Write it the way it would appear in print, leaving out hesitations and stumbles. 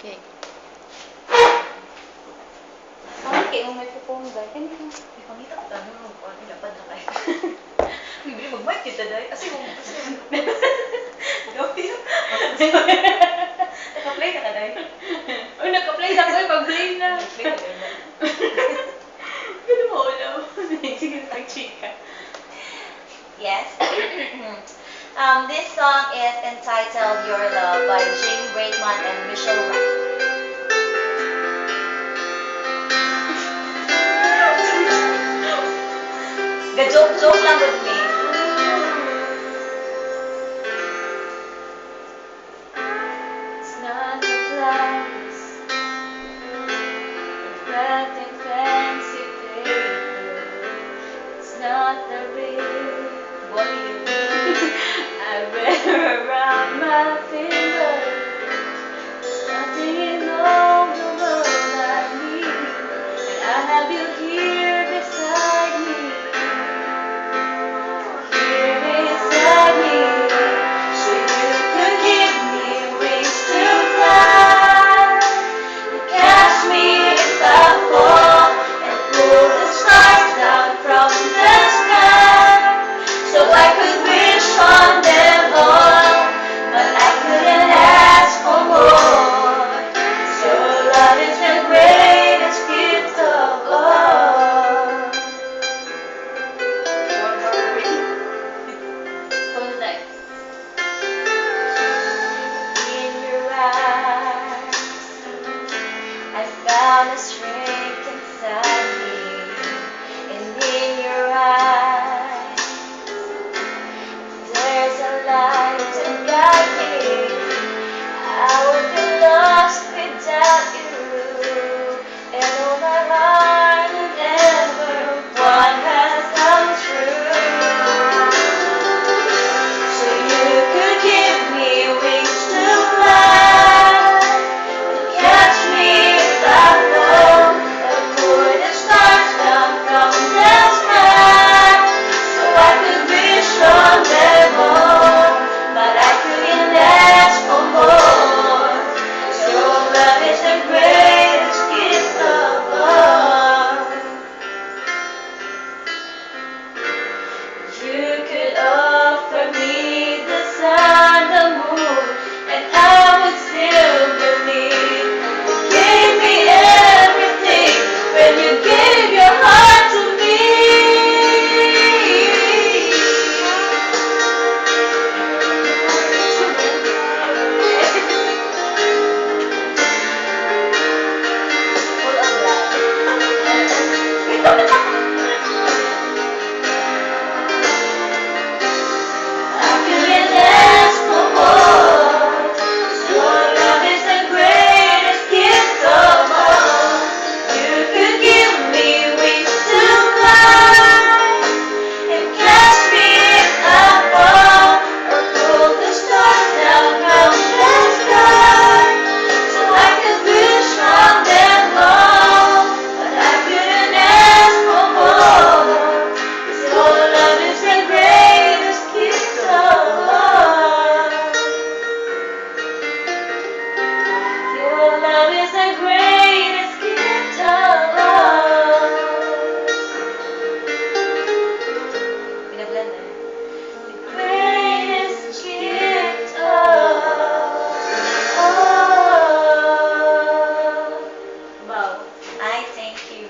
Okay. Ang kayo may microphone ba? Kanina. Ipangita ko tanong mo kung ano dapat na kayo. Bibili mag-mic kita dahil. Kasi mo. Gawin. Naka-play na ka dahil. Uy, naka-play na ko. Pag-play na. Naka-play na dahil. Pwede mo ulam. Sige, pag-chika. Yes. This song is entitled Your Love by Jane Brakeman and Michelle Wright. Ga-joke-joke lang with me. It's not the flowers wrapped in fancy paper. It's not the ring. What do you mean? I wear around my finger. There's nothing in all the world I need, and I have you here beside me. Here beside me, so you could give me wings to fly and catch me if I fall and pull the stars down from the sky, so I could wish on them all, but I couldn't ask for more. So love is the greatest gift of all. Who's that? In your eyes, I found a strength inside me, and in your eyes, there's a light to guide me. I would be lost without you, and all my heart and ever one has come true. So you could give me wings to fly and catch me if I fall and pour the stars down from the sky, so I could wish on them all, but I couldn't ask for more. So love is the greatest gift of all. You could offer me the sun, the moon, and I would still believe. You gave me everything when you gave your heart to me. Full of love. I couldn't ask for more. So love is the greatest gift of all. You could give me wings to fly and catch me if I fall, or pull the stars down from the sky, so I could wish on them all, but I couldn't ask for more. So love is the greatest gift of all. Your love is the greatest gift of all. Binablend na. The greatest gift of all. Wow. I thank you.